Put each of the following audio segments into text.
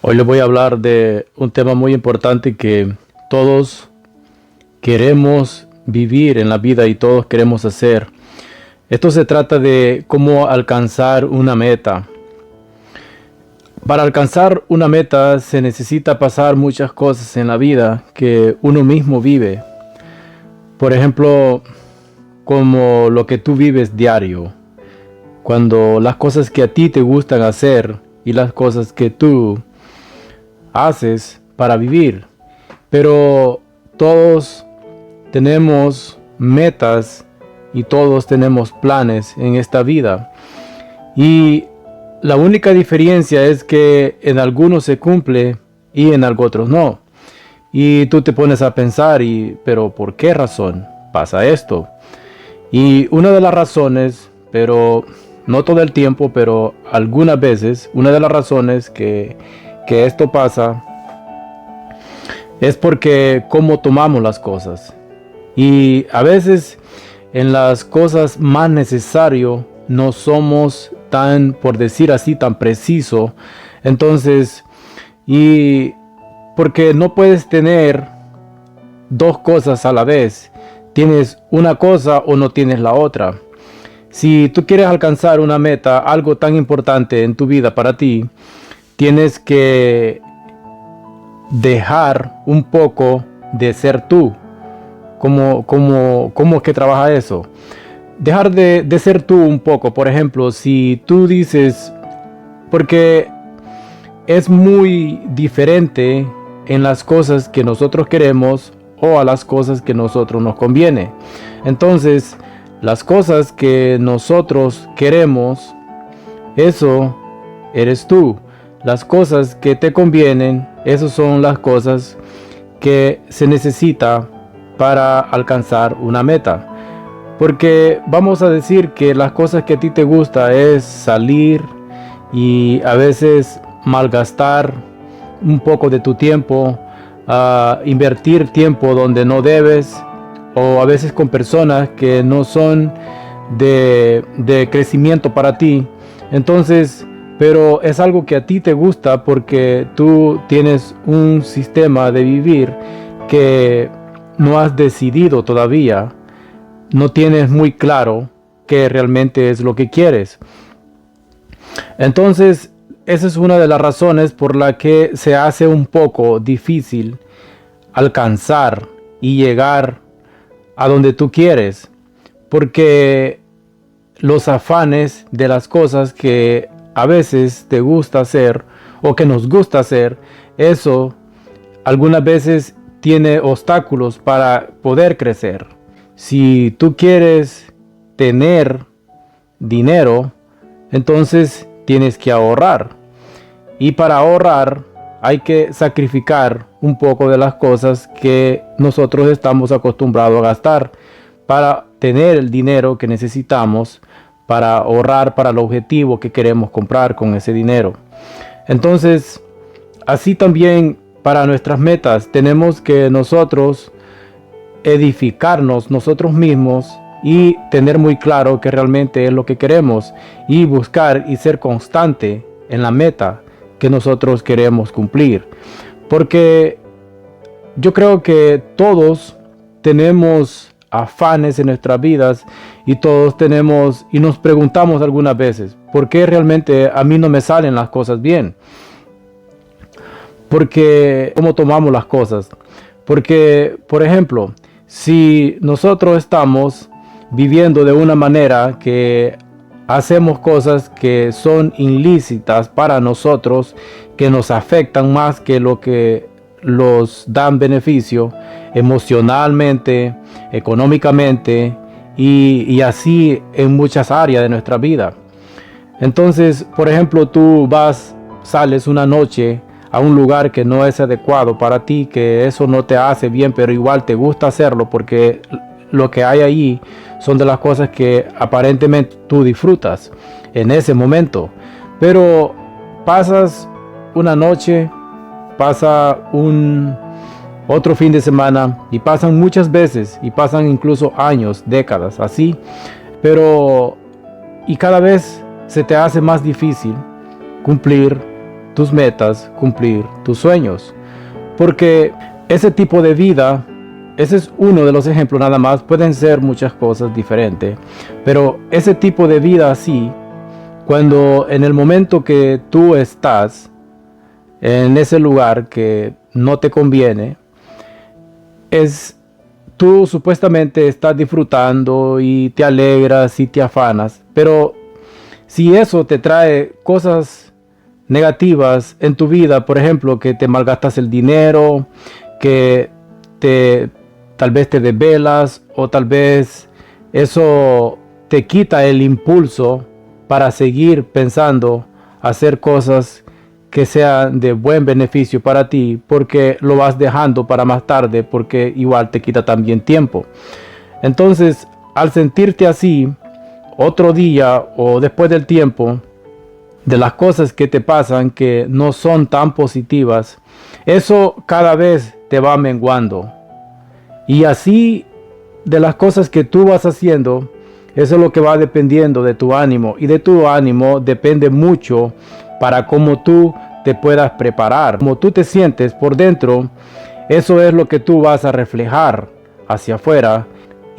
Hoy les voy a hablar de un tema muy importante que todos queremos vivir en la vida y todos queremos hacer. Esto se trata de cómo alcanzar una meta. Para alcanzar una meta se necesita pasar muchas cosas en la vida que uno mismo vive. Por ejemplo, como lo que tú vives diario. Cuando las cosas que a ti te gustan hacer y las cosas que tú haces para vivir. Pero todos tenemos metas y todos tenemos planes en esta vida. Y la única diferencia es que en algunos se cumple y en otros no. Y tú te pones a pensar, pero ¿por qué razón pasa esto? Y una de las razones, pero no todo el tiempo, pero algunas veces, una de las razones que esto pasa es porque cómo tomamos las cosas. Y a veces en las cosas más necesarias no somos tan, por decir así, tan preciso. Entonces, y porque no puedes tener dos cosas a la vez. Tienes una cosa o no tienes la otra. Si tú quieres alcanzar una meta, algo tan importante en tu vida para ti, tienes que dejar un poco de ser tú. ¿Cómo es que trabaja eso? Dejar de ser tú un poco. Por ejemplo, si tú dices, porque es muy diferente en las cosas que nosotros queremos o a las cosas que nosotros nos conviene. Entonces, las cosas que nosotros queremos, eso eres tú. Las cosas que te convienen, esas son las cosas que se necesita para alcanzar una meta. Porque vamos a decir que las cosas que a ti te gusta es salir y a veces malgastar un poco de tu tiempo, invertir tiempo donde no debes, o a veces con personas que no son de crecimiento para ti. Entonces, pero es algo que a ti te gusta porque tú tienes un sistema de vivir que no has decidido todavía. No tienes muy claro qué realmente es lo que quieres. Entonces, esa es una de las razones por la que se hace un poco difícil alcanzar y llegar a donde tú quieres. Porque los afanes de las cosas que a veces te gusta hacer o que nos gusta hacer, eso algunas veces tiene obstáculos para poder crecer. Si tú quieres tener dinero, entonces tienes que ahorrar. Y para ahorrar hay que sacrificar un poco de las cosas que nosotros estamos acostumbrados a gastar para tener el dinero que necesitamos para ahorrar para el objetivo que queremos comprar con ese dinero. Entonces, así también para nuestras metas tenemos que nosotros edificarnos nosotros mismos y tener muy claro que realmente es lo que queremos y buscar y ser constante en la meta que nosotros queremos cumplir. Porque yo creo que todos tenemos afanes en nuestras vidas y todos tenemos y nos preguntamos algunas veces, ¿por qué realmente a mí no me salen las cosas bien? Porque cómo tomamos las cosas. Porque, por ejemplo, si nosotros estamos viviendo de una manera que hacemos cosas que son ilícitas para nosotros, que nos afectan más que lo que los dan beneficio emocionalmente, económicamente y así en muchas áreas de nuestra vida. Entonces, por ejemplo, tú sales una noche a un lugar que no es adecuado para ti, que eso no te hace bien, pero igual te gusta hacerlo porque lo que hay ahí son de las cosas que aparentemente tú disfrutas en ese momento. Pero pasas una noche, pasa otro fin de semana y pasan muchas veces y pasan incluso años, décadas así, pero y cada vez se te hace más difícil cumplir tus metas, cumplir tus sueños. Porque ese tipo de vida, ese es uno de los ejemplos nada más, pueden ser muchas cosas diferentes, pero ese tipo de vida así, cuando en el momento que tú estás en ese lugar que no te conviene, tú supuestamente estás disfrutando y te alegras y te afanas, pero si eso te trae cosas negativas en tu vida, por ejemplo, que te malgastas el dinero, que tal vez te desvelas, o tal vez eso te quita el impulso para seguir pensando hacer cosas que sean de buen beneficio para ti, porque lo vas dejando para más tarde, porque igual te quita también tiempo. Entonces, al sentirte así, otro día o después del tiempo, de las cosas que te pasan que no son tan positivas, eso cada vez te va menguando. Y así, de las cosas que tú vas haciendo, eso es lo que va dependiendo de tu ánimo. Y de tu ánimo depende mucho para cómo tú te puedas preparar. Como tú te sientes por dentro, eso es lo que tú vas a reflejar hacia afuera.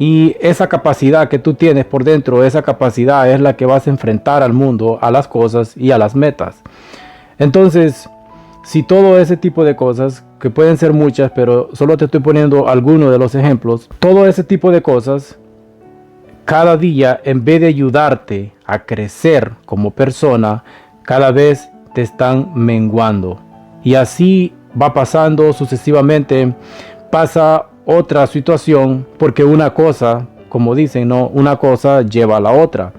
Y esa capacidad que tú tienes por dentro, esa capacidad es la que vas a enfrentar al mundo, a las cosas y a las metas. Entonces, si todo ese tipo de cosas, que pueden ser muchas, pero solo te estoy poniendo algunos de los ejemplos, todo ese tipo de cosas, cada día, en vez de ayudarte a crecer como persona, cada vez te están menguando. Y así va pasando sucesivamente. Pasa otra situación, porque una cosa, como dicen, no, una cosa lleva a la otra.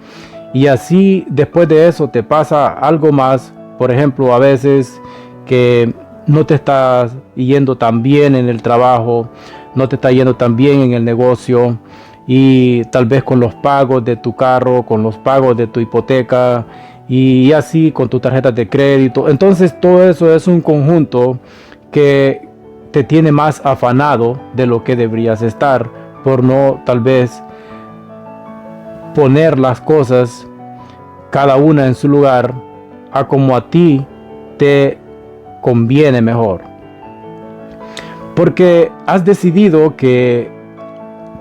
Y así después de eso te pasa algo más. Por ejemplo, a veces que no te estás yendo tan bien en el trabajo, no te está yendo tan bien en el negocio, y tal vez con los pagos de tu carro, con los pagos de tu hipoteca, y así con tus tarjetas de crédito. Entonces todo eso es un conjunto que te tiene más afanado de lo que deberías estar, por no tal vez poner las cosas cada una en su lugar a como a ti te conviene mejor. Porque has decidido que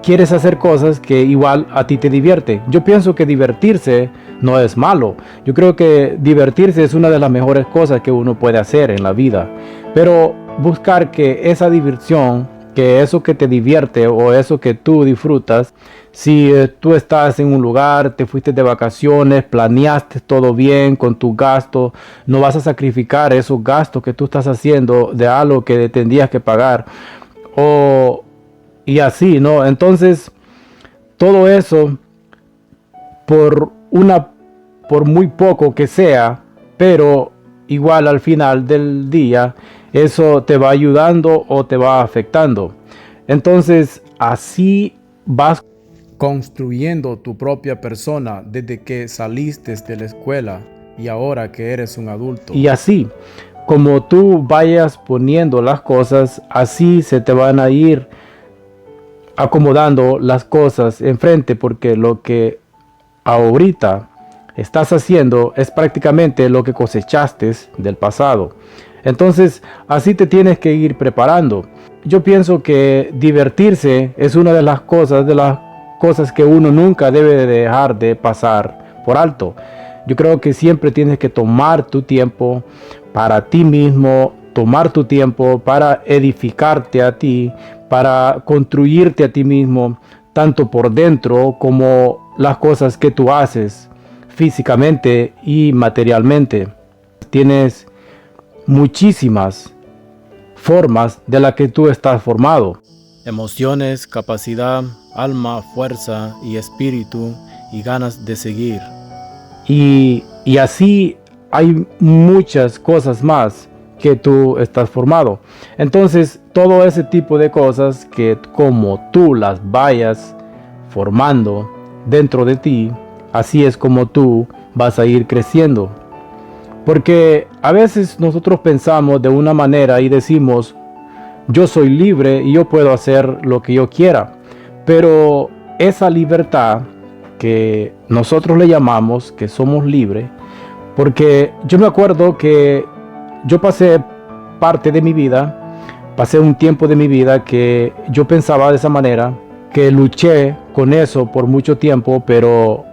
quieres hacer cosas que igual a ti te divierte. Yo pienso que divertirse no es malo. Yo creo que divertirse es una de las mejores cosas que uno puede hacer en la vida. Pero buscar que esa diversión, que eso que te divierte o eso que tú disfrutas, si tú estás en un lugar, te fuiste de vacaciones, planeaste todo bien con tus gastos, no vas a sacrificar esos gastos que tú estás haciendo de algo que tendrías que pagar, y así, ¿no? Entonces, todo eso, por muy poco que sea, pero igual al final del día, eso te va ayudando o te va afectando. Entonces, así vas construyendo tu propia persona desde que saliste de la escuela y ahora que eres un adulto. Y así, como tú vayas poniendo las cosas, así se te van a ir acomodando las cosas enfrente, porque lo que ahorita estás haciendo es prácticamente lo que cosechaste del pasado. Entonces, así te tienes que ir preparando. Yo pienso que divertirse es una de las cosas que uno nunca debe de dejar de pasar por alto. Yo creo que siempre tienes que tomar tu tiempo para ti mismo, tomar tu tiempo para edificarte a ti, para construirte a ti mismo, tanto por dentro como las cosas que tú haces físicamente y materialmente. Tienes muchísimas formas de las que tú estás formado. Emociones, capacidad, alma, fuerza y espíritu y ganas de seguir. Y así hay muchas cosas más que tú estás formado. Entonces, todo ese tipo de cosas que como tú las vayas formando dentro de ti, así es como tú vas a ir creciendo. Porque a veces nosotros pensamos de una manera y decimos, yo soy libre y yo puedo hacer lo que yo quiera. Pero esa libertad que nosotros le llamamos que somos libres, porque yo me acuerdo que yo pasé parte de mi vida, pasé un tiempo de mi vida que yo pensaba de esa manera, que luché con eso por mucho tiempo, pero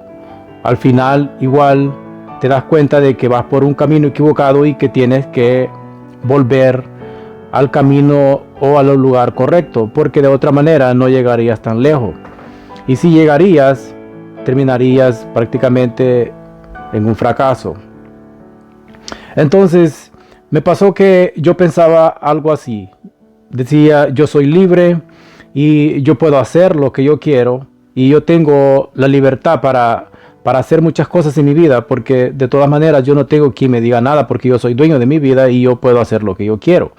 al final igual te das cuenta de que vas por un camino equivocado y que tienes que volver al camino o al lugar correcto, porque de otra manera no llegarías tan lejos. Y si llegarías, terminarías prácticamente en un fracaso. Entonces, me pasó que yo pensaba algo así. Decía, yo soy libre y yo puedo hacer lo que yo quiero y yo tengo la libertad para hacer muchas cosas en mi vida, porque de todas maneras yo no tengo quien me diga nada, porque yo soy dueño de mi vida y yo puedo hacer lo que yo quiero.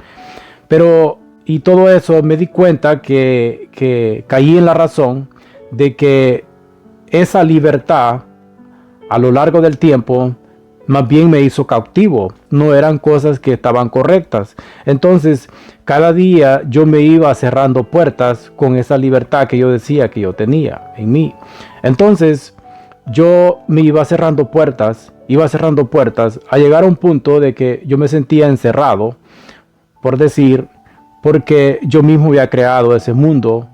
Pero, y todo eso me di cuenta que caí en la razón de que esa libertad a lo largo del tiempo más bien me hizo cautivo, no eran cosas que estaban correctas. Entonces, cada día yo me iba cerrando puertas con esa libertad que yo decía que yo tenía en mí. Entonces, yo me iba cerrando puertas a llegar a un punto de que yo me sentía encerrado, por decir, porque yo mismo había creado ese mundo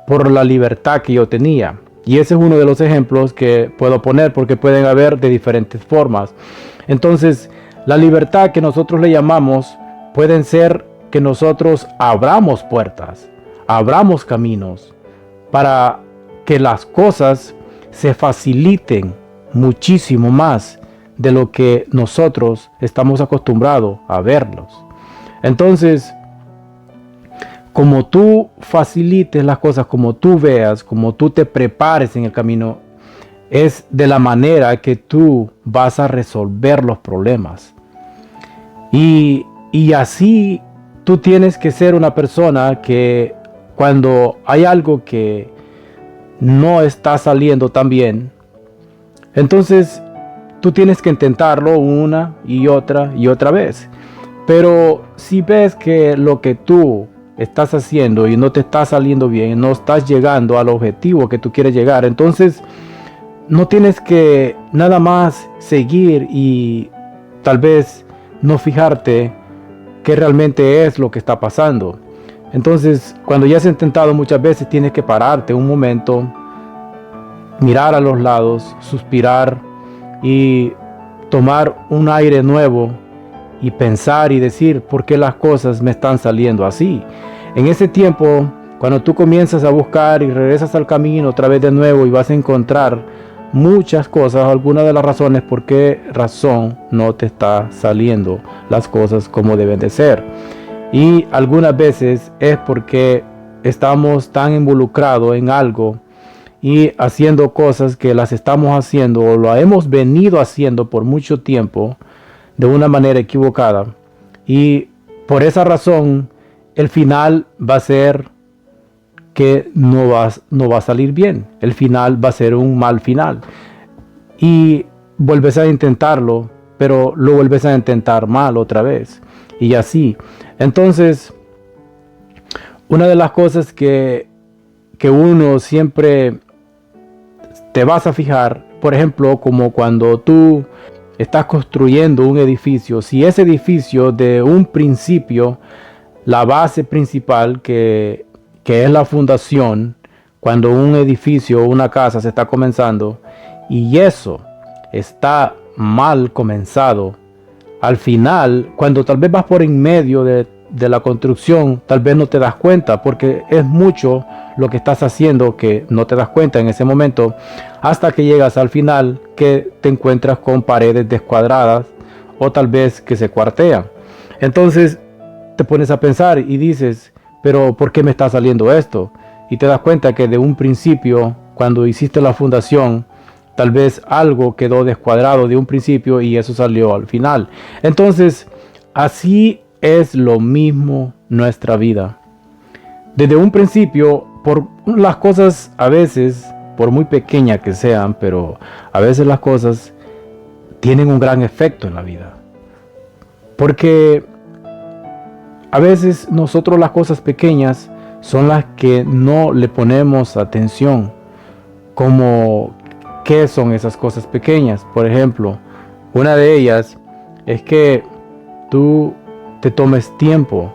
por la libertad que yo tenía. Y ese es uno de los ejemplos que puedo poner, porque pueden haber de diferentes formas. Entonces, la libertad que nosotros le llamamos pueden ser que nosotros abramos puertas, abramos caminos para que las cosas se faciliten muchísimo más de lo que nosotros estamos acostumbrados a verlos. Entonces, como tú facilites las cosas, como tú veas, como tú te prepares en el camino, es de la manera que tú vas a resolver los problemas. Y así tú tienes que ser una persona que cuando hay algo que no está saliendo tan bien, entonces tú tienes que intentarlo una y otra vez. Pero si ves que lo que tú estás haciendo y no te está saliendo bien, no estás llegando al objetivo que tú quieres llegar, entonces no tienes que nada más seguir y tal vez no fijarte qué realmente es lo que está pasando. Entonces, cuando ya has intentado muchas veces, tienes que pararte un momento, mirar a los lados, suspirar y tomar un aire nuevo y pensar y decir por qué las cosas me están saliendo así. En ese tiempo, cuando tú comienzas a buscar y regresas al camino otra vez de nuevo, y vas a encontrar muchas cosas, algunas de las razones por qué razón no te está saliendo las cosas como deben de ser. Y algunas veces es porque estamos tan involucrados en algo y haciendo cosas que las estamos haciendo o lo hemos venido haciendo por mucho tiempo de una manera equivocada, y por esa razón el final va a ser que no va a salir bien. El final va a ser un mal final y vuelves a intentarlo, pero lo vuelves a intentar mal otra vez y así. Entonces, una de las cosas que uno siempre te vas a fijar, por ejemplo, como cuando tú estás construyendo un edificio, si ese edificio de un principio, la base principal que es la fundación, cuando un edificio o una casa se está comenzando y eso está mal comenzado, al final, cuando tal vez vas por en medio de la construcción, tal vez no te das cuenta, porque es mucho lo que estás haciendo que no te das cuenta en ese momento, hasta que llegas al final, que te encuentras con paredes descuadradas o tal vez que se cuartean. Entonces te pones a pensar y dices, pero ¿por qué me está saliendo esto? Y te das cuenta que de un principio, cuando hiciste la fundación, tal vez algo quedó descuadrado de un principio y eso salió al final. Entonces, así es lo mismo nuestra vida. Desde un principio, por las cosas a veces, por muy pequeñas que sean, pero a veces las cosas tienen un gran efecto en la vida. Porque a veces nosotros las cosas pequeñas son las que no le ponemos atención. Como, ¿qué son esas cosas pequeñas? Por ejemplo, una de ellas es que tú te tomes tiempo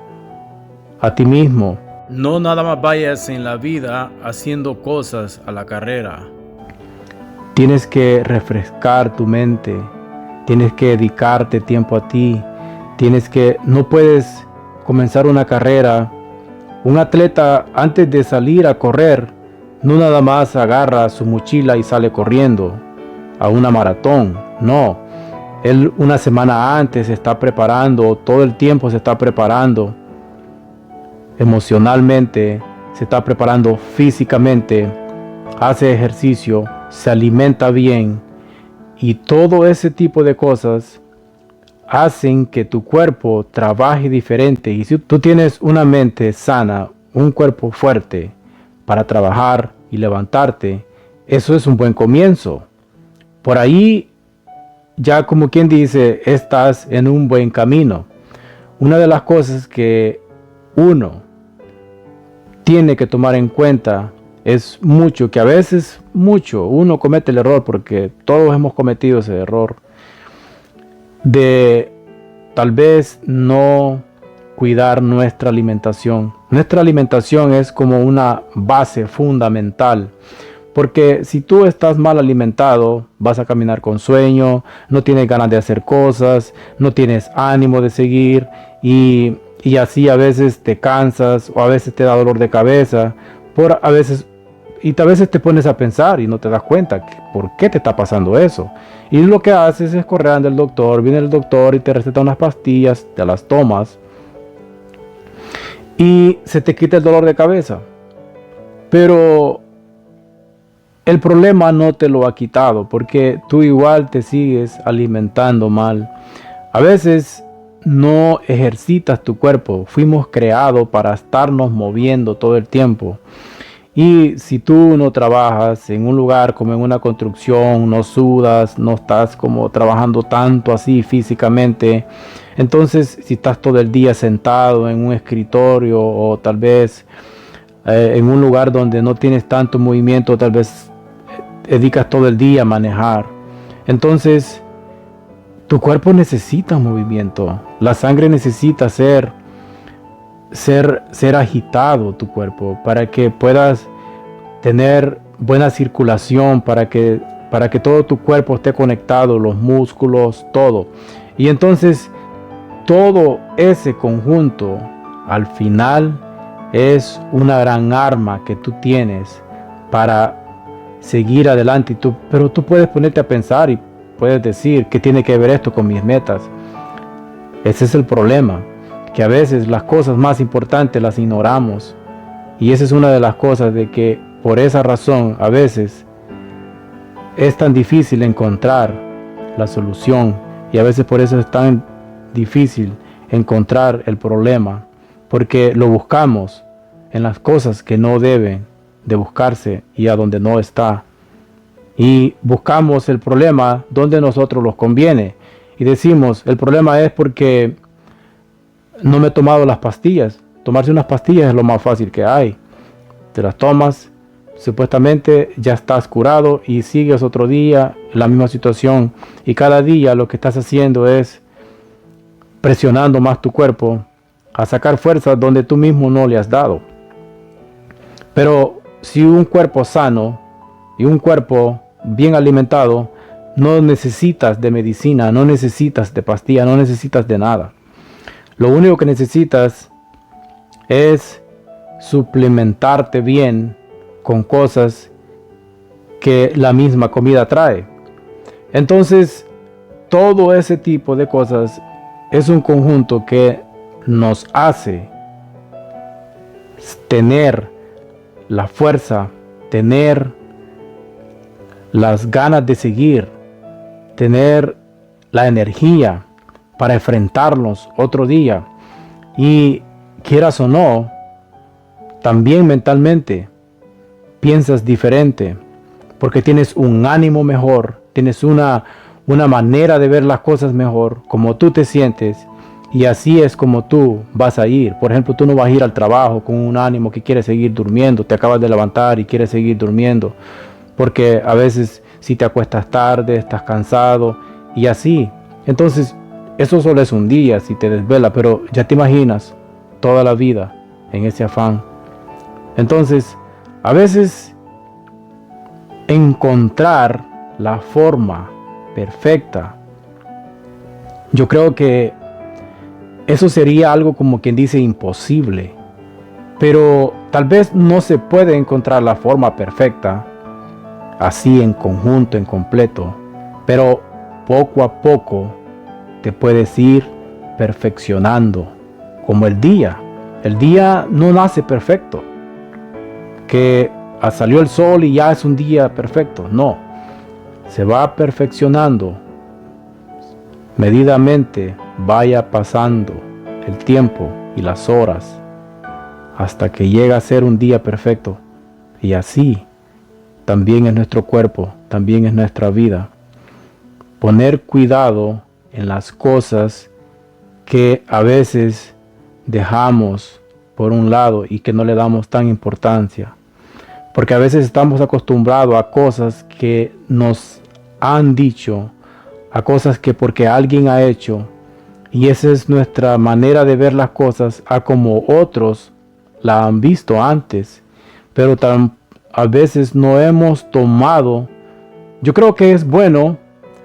a ti mismo. No nada más vayas en la vida haciendo cosas a la carrera. Tienes que refrescar tu mente. Tienes que dedicarte tiempo a ti. No puedes comenzar una carrera. Un atleta, antes de salir a correr, no nada más agarra su mochila y sale corriendo a una maratón. No, él una semana antes se está preparando, todo el tiempo se está preparando emocionalmente, se está preparando físicamente, hace ejercicio, se alimenta bien, y todo ese tipo de cosas hacen que tu cuerpo trabaje diferente. Y si tú tienes una mente sana, un cuerpo fuerte para trabajar y levantarte, eso es un buen comienzo. Por ahí, ya como quien dice, estás en un buen camino. Una de las cosas que uno tiene que tomar en cuenta es que a veces uno comete el error, porque todos hemos cometido ese error, de tal vez no cuidar nuestra alimentación. Nuestra alimentación es como una base fundamental, porque si tú estás mal alimentado, vas a caminar con sueño, no tienes ganas de hacer cosas, no tienes ánimo de seguir, y así a veces te cansas, o a veces te da dolor de cabeza, a veces te pones a pensar y no te das cuenta por qué te está pasando eso. Y lo que haces es correr ante el doctor, viene el doctor y te receta unas pastillas, te las tomas y se te quita el dolor de cabeza. Pero el problema no te lo ha quitado, porque tú igual te sigues alimentando mal. A veces no ejercitas tu cuerpo. Fuimos creados para estarnos moviendo todo el tiempo. Y si tú no trabajas en un lugar como en una construcción, no sudas, no estás como trabajando tanto así físicamente, entonces si estás todo el día sentado en un escritorio, o tal vez en un lugar donde no tienes tanto movimiento, tal vez dedicas todo el día a manejar, entonces tu cuerpo necesita movimiento. La sangre necesita ser agitado, tu cuerpo, para que puedas tener buena circulación, para que todo tu cuerpo esté conectado, los músculos, todo. Y entonces todo ese conjunto al final es una gran arma que tú tienes para seguir adelante. Pero tú puedes ponerte a pensar y puedes decir, ¿qué tiene que ver esto con mis metas? Ese es el problema, que a veces las cosas más importantes las ignoramos, y esa es una de las cosas de que por esa razón a veces es tan difícil encontrar la solución, y a veces por eso es tan difícil encontrar el problema, porque lo buscamos en las cosas que no deben de buscarse y a donde no está, y buscamos el problema donde a nosotros nos conviene, y decimos, el problema es porque no me he tomado las pastillas. Tomarse unas pastillas es lo más fácil que hay. Te las tomas, supuestamente ya estás curado, y sigues otro día en la misma situación, y cada día lo que estás haciendo es presionando más tu cuerpo a sacar fuerzas donde tú mismo no le has dado. Pero si un cuerpo sano y un cuerpo bien alimentado, no necesitas de medicina, no necesitas de pastilla, no necesitas de nada. Lo único que necesitas es suplementarte bien con cosas que la misma comida trae. Entonces, todo ese tipo de cosas es un conjunto que nos hace tener la fuerza, tener las ganas de seguir, tener la energía para enfrentarnos otro día. Y quieras o no, también mentalmente piensas diferente, porque tienes un ánimo mejor, tienes una manera de ver las cosas mejor, como tú te sientes, y así es como tú vas a ir. Por ejemplo, tú no vas a ir al trabajo con un ánimo que quieres seguir durmiendo, te acabas de levantar y quieres seguir durmiendo, porque a veces si te acuestas tarde, estás cansado, y así. Entonces, eso solo es un día si te desvela, pero ya te imaginas toda la vida en ese afán. Entonces, a veces encontrar la forma perfecta, yo creo que eso sería algo como quien dice imposible, pero tal vez no se puede encontrar la forma perfecta así en conjunto, en completo, pero poco a poco te puedes ir perfeccionando, como el día. El día no nace perfecto, que salió el sol y ya es un día perfecto. No, se va perfeccionando medidamente, vaya pasando el tiempo y las horas hasta que llega a ser un día perfecto. Y así también es nuestro cuerpo, también es nuestra vida. Poner cuidado en las cosas que a veces dejamos por un lado y que no le damos tan importancia. Porque a veces estamos acostumbrados a cosas que nos han dicho, a cosas que porque alguien ha hecho, y esa es nuestra manera de ver las cosas a como otros la han visto antes, pero a veces no hemos tomado. Yo creo que es bueno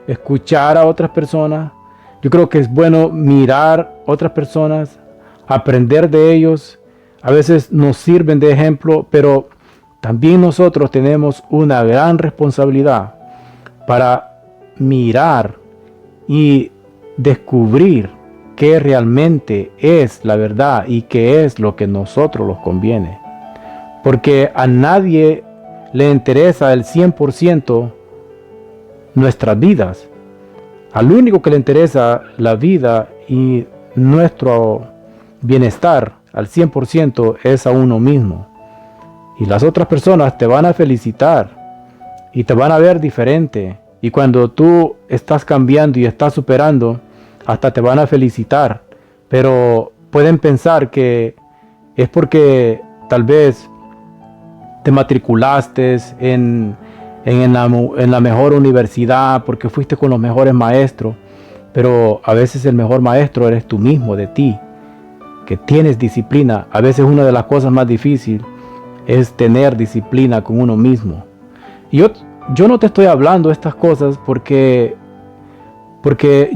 escuchar a otras personas, yo creo que es bueno mirar a otras personas, aprender de ellos. A veces nos sirven de ejemplo, pero también nosotros tenemos una gran responsabilidad para mirar y descubrir qué realmente es la verdad y qué es lo que a nosotros nos conviene. Porque a nadie le interesa el 100% nuestras vidas. Al único que le interesa la vida y nuestro bienestar al 100% es a uno mismo. Y las otras personas te van a felicitar y te van a ver diferente. Y cuando tú estás cambiando y estás superando, hasta te van a felicitar. Pero pueden pensar que es porque tal vez te matriculaste en la mejor universidad, porque fuiste con los mejores maestros. Pero a veces el mejor maestro eres tú mismo, de ti, que tienes disciplina. A veces una de las cosas más difíciles es tener disciplina con uno mismo. Y yo no te estoy hablando estas cosas porque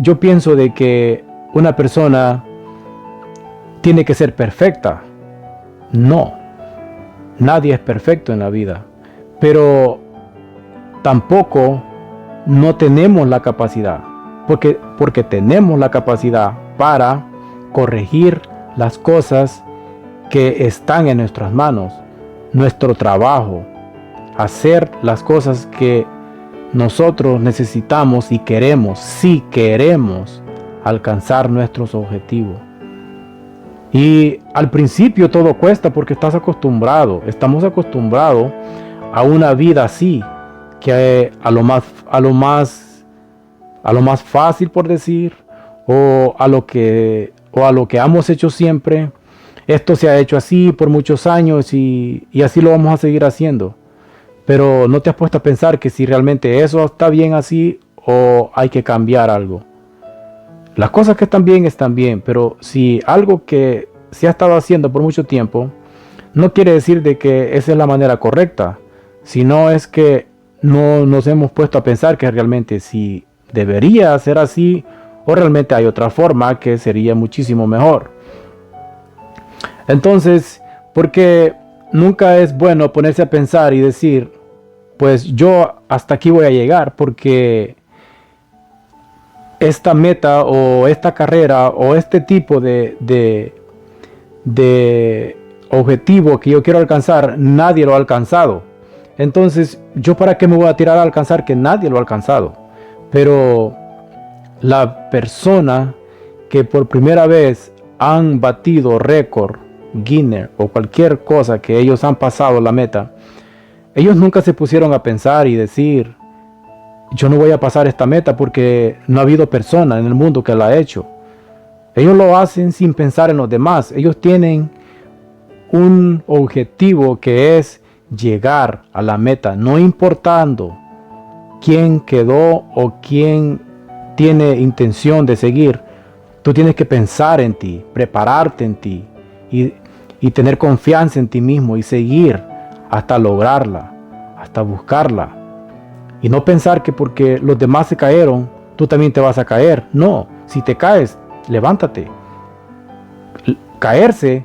yo pienso de que una persona tiene que ser perfecta. No, nadie es perfecto en la vida, pero tampoco no tenemos la capacidad, porque tenemos la capacidad para corregir las cosas que están en nuestras manos, nuestro trabajo, hacer las cosas que nosotros necesitamos y queremos, si queremos alcanzar nuestros objetivos. Y al principio todo cuesta porque estamos acostumbrados a una vida así, que a lo más fácil, por decir, o a lo que hemos hecho siempre. Esto se ha hecho así por muchos años y así lo vamos a seguir haciendo. Pero no te has puesto a pensar que si realmente eso está bien así o hay que cambiar algo. Las cosas que están bien, pero si algo que se ha estado haciendo por mucho tiempo, no quiere decir de que esa es la manera correcta, sino es que no nos hemos puesto a pensar que realmente si debería ser así o realmente hay otra forma que sería muchísimo mejor. Entonces, porque nunca es bueno ponerse a pensar y decir, pues yo hasta aquí voy a llegar porque esta meta o esta carrera o este tipo de objetivo que yo quiero alcanzar, nadie lo ha alcanzado. Entonces, ¿yo para qué me voy a tirar a alcanzar que nadie lo ha alcanzado? Pero la persona que por primera vez han batido récord Guinness o cualquier cosa que ellos han pasado la meta, ellos nunca se pusieron a pensar y decir, yo no voy a pasar esta meta porque no ha habido persona en el mundo que la ha hecho. Ellos lo hacen sin pensar en los demás. Ellos tienen un objetivo que es llegar a la meta, no importando quién quedó o quién tiene intención de seguir. Tú tienes que pensar en ti, prepararte en ti y tener confianza en ti mismo y seguir hasta lograrla, hasta buscarla. Y no pensar que porque los demás se cayeron, tú también te vas a caer. No, si te caes, levántate. Caerse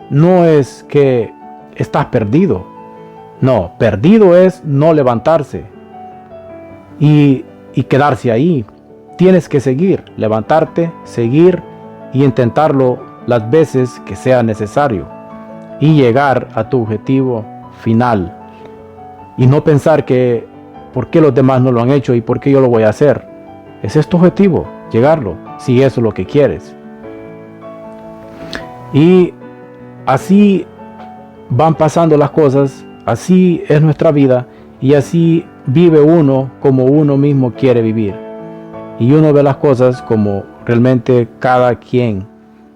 no es que estás perdido. No, perdido es no levantarse y quedarse ahí. Tienes que seguir, levantarte, seguir y intentarlo las veces que sea necesario y llegar a tu objetivo final. Y no pensar que por qué los demás no lo han hecho y por qué yo lo voy a hacer. Ese es tu objetivo, llegarlo, si eso es lo que quieres. Y así van pasando las cosas, así es nuestra vida y así vive uno como uno mismo quiere vivir. Y uno ve las cosas como realmente cada quien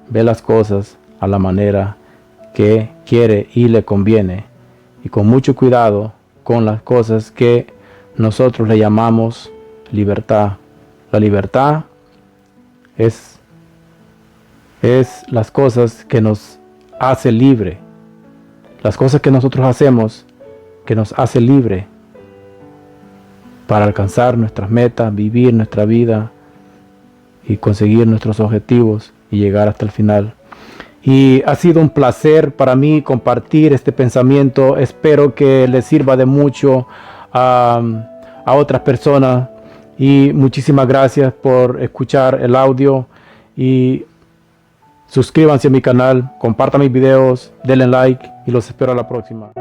ve las cosas a la manera que quiere y le conviene. Y con mucho cuidado con las cosas que nosotros le llamamos libertad. La libertad es las cosas que nos hace libre. Las cosas que nosotros hacemos que nos hace libre para alcanzar nuestras metas, vivir nuestra vida y conseguir nuestros objetivos y llegar hasta el final. Y ha sido un placer para mí compartir este pensamiento. Espero que les sirva de mucho a otras personas. Y muchísimas gracias por escuchar el audio. Y suscríbanse a mi canal, compartan mis videos, denle like y los espero a la próxima.